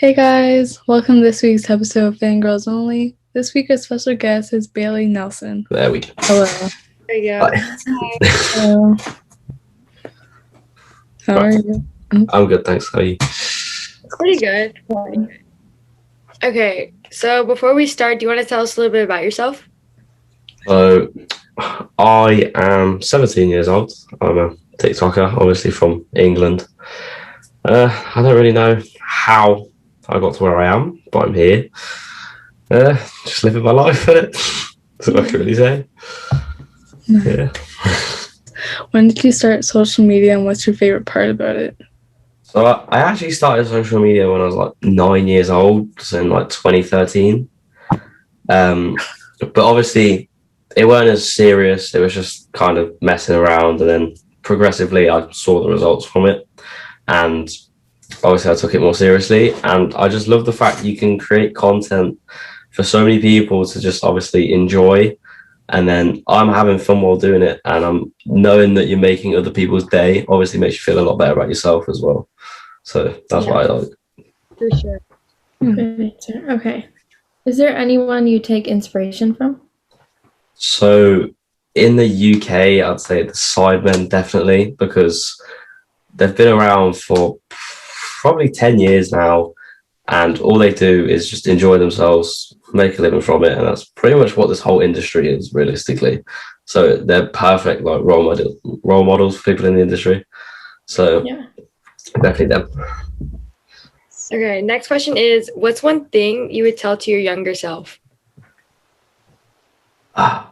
Hey guys, welcome to this week's episode of Fangirls Only. This week our special guest is Bailey Nelson. There we go. Hello. There you go. Hi. Hello. How are you? I'm good, thanks. How are you? Pretty good. Okay, so before we start, do you want to tell us a little bit about yourself? So, I am 17 years old. I'm a TikToker, obviously from England. I don't really know how I got to where I am, but I'm here. Just living my life, innit? That's what I can really say. Yeah. When did you start social media and what's your favorite part about it? So I actually started social media when I was like 9 years old, so in like 2013. But obviously it weren't as serious. It was just kind of messing around, and then progressively I saw the results from it, and obviously I took it more seriously. And I just love the fact you can create content for so many people to just obviously enjoy, and then I'm having fun while doing it, and I'm knowing that you're making other people's day obviously makes you feel a lot better about yourself as well. So that's what I like. For sure. Good answer. Okay. Is there anyone you take inspiration from? So in the UK, I'd say the Sidemen definitely, because they've been around for probably 10 years now, and all they do is just enjoy themselves, make a living from it, and that's pretty much what this whole industry is realistically. So they're perfect like role models for people in the industry. So Yeah. definitely them. Okay, next question is, what's one thing you would tell to your younger self? I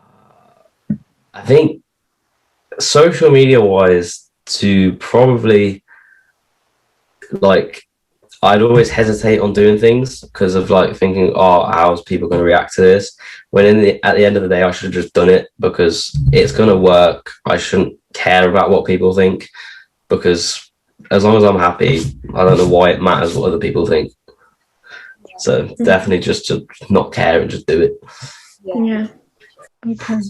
think social media wise, to probably like, I'd always hesitate on doing things because of like thinking, oh, how's people going to react to this? When at the end of the day, I should have just done it because it's going to work. I shouldn't care about what people think, because as long as I'm happy, I don't know why it matters what other people think. So definitely just to not care and just do it. Yeah. Okay.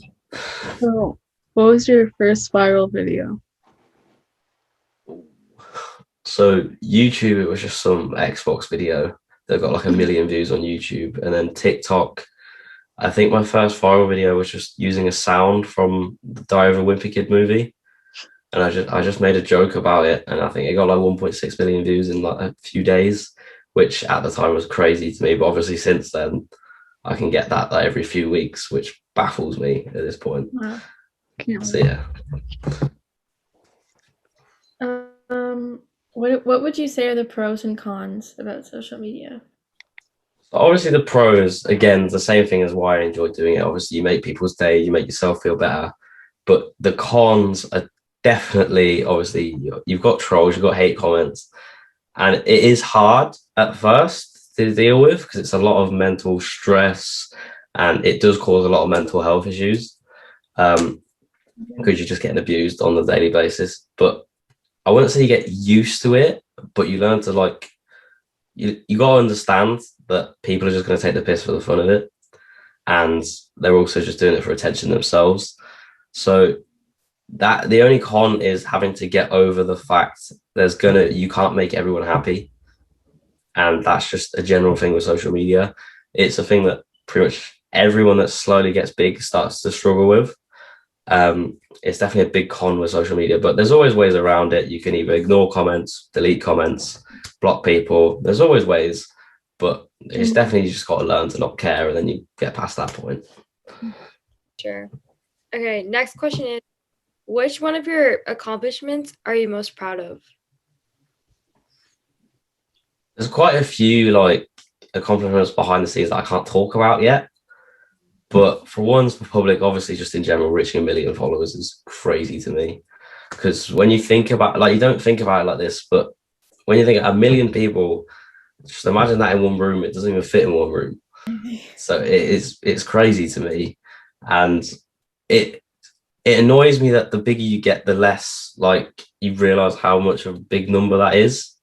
So, what was your first viral video? So YouTube, it was just some Xbox video that got like 1 million views on YouTube. And then TikTok, I think my first viral video was just using a sound from the Diary of a Wimpy Kid movie. And I just made a joke about it, and I think it got like 1.6 million views in like a few days, which at the time was crazy to me. But obviously since then, I can get that like every few weeks, which baffles me at this point. Wow. So yeah. What would you say are the pros and cons about social media? Obviously the pros, again, the same thing as why I enjoy doing it. Obviously you make people's day, you make yourself feel better. But the cons are definitely, obviously, you've got trolls, you've got hate comments, and it is hard at first to deal with because it's a lot of mental stress, and it does cause a lot of mental health issues, because you're just getting abused on a daily basis. But I wouldn't say you get used to it, but you learn to like, you got to understand that people are just going to take the piss for the fun of it, and they're also just doing it for attention themselves. So that the only con is having to get over the fact you can't make everyone happy, and that's just a general thing with social media. It's a thing that pretty much everyone that slowly gets big starts to struggle with. It's definitely a big con with social media, but there's always ways around it. You can either ignore comments, delete comments, block people. There's always ways, but it's definitely, you just got to learn to not care, and then you get past that point. Sure. Okay, next question is, which one of your accomplishments are you most proud of? There's quite a few like accomplishments behind the scenes that I can't talk about yet. But for ones for public, obviously, just in general, reaching 1 million followers is crazy to me. Because when you think about, like, you don't think about it like this, but when you think 1 million people, just imagine that in one room. It doesn't even fit in one room. So it's crazy to me, and it annoys me that the bigger you get, the less like you realize how much of a big number that is.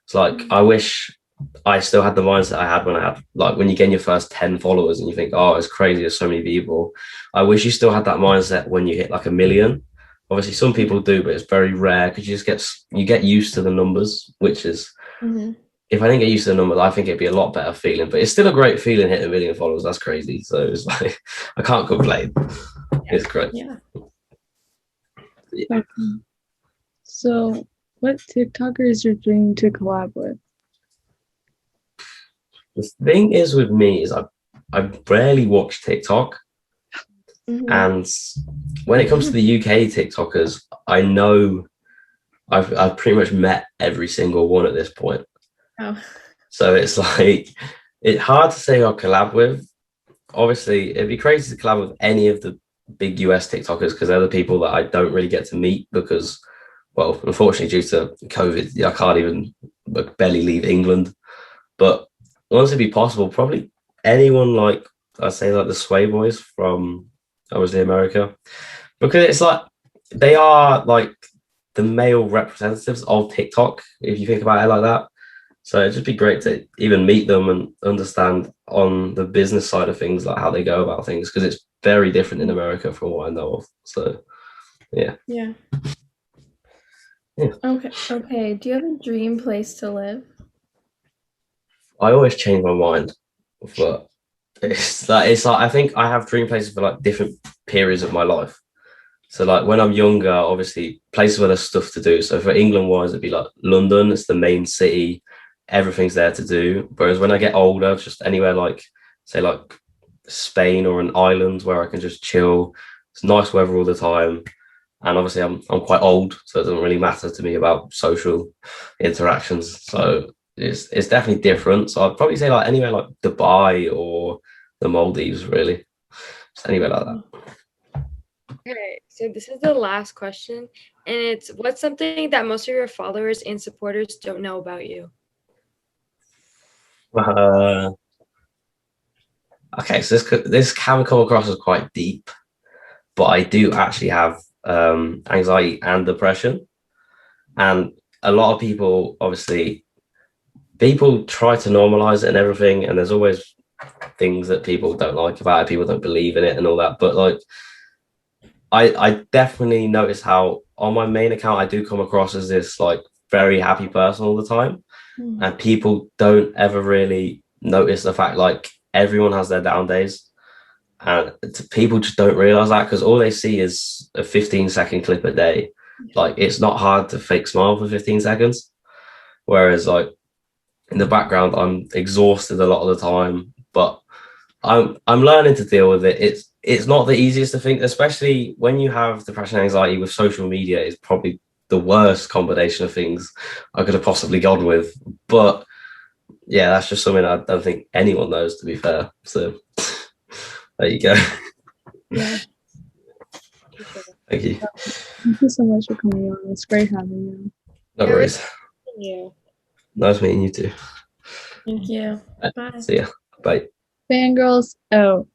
It's like, I wish I still had the mindset I had when I had, like, when you get your first 10 followers and you think, oh, it's crazy, there's so many people. I wish you still had that mindset when you hit like 1 million. Obviously some people do, but it's very rare because you get used to the numbers, which is if I didn't get used to the numbers, I think it'd be a lot better feeling. But it's still a great feeling hitting 1 million followers. That's crazy. So it's like I can't complain. It's great. Yeah. Okay. So, what TikToker is your dream to collab with? The thing is with me is I rarely watch TikTok, and when it comes to the UK TikTokers, I know I've pretty much met every single one at this point. Oh. So it's like it's hard to say I'll collab with. Obviously, it'd be crazy to collab with any of the big US TikTokers because they're the people that I don't really get to meet because, well, unfortunately, due to COVID, I can't even barely leave England. But once it'd be possible, probably anyone like I'd say like the Sway Boys from obviously America, because it's like they are like the male representatives of TikTok, if you think about it like that. So it'd just be great to even meet them and understand on the business side of things, like how they go about things, because it's very different in America from what I know of. So, yeah. Yeah. Yeah. Okay. Do you have a dream place to live? I always change my mind, but it's like I think I have dream places for like different periods of my life. So like when I'm younger, obviously places where there's stuff to do. So for England wise, it'd be like London, it's the main city, everything's there to do. Whereas when I get older, just anywhere like say like Spain or an island where I can just chill. It's nice weather all the time. And obviously I'm quite old, so it doesn't really matter to me about social interactions. So it's definitely different. So I'd probably say like anywhere like Dubai or the Maldives, really. Just anywhere like that. Okay, so this is the last question, and it's what's something that most of your followers and supporters don't know about you? Okay, so this can come across as quite deep, but I do actually have anxiety and depression, and a lot of people obviously people try to normalize it and everything, and there's always things that people don't like about it, people don't believe in it and all that. But like, I definitely notice how on my main account I do come across as this like very happy person all the time, and people don't ever really notice the fact like everyone has their down days. And people just don't realize that because all they see is a 15-second clip a day. Like it's not hard to fake smile for 15 seconds. Whereas like in the background, I'm exhausted a lot of the time, but I'm learning to deal with it. It's not the easiest to think, especially when you have depression and anxiety with social media is probably the worst combination of things I could have possibly gone with. But yeah, that's just something I don't think anyone knows, to be fair. So there you go. Yeah. Thank you. Thank you so much for coming on. It's great having you. No worries. You. Nice meeting you too. Thank you. Bye. See ya. Bye. Fangirls out.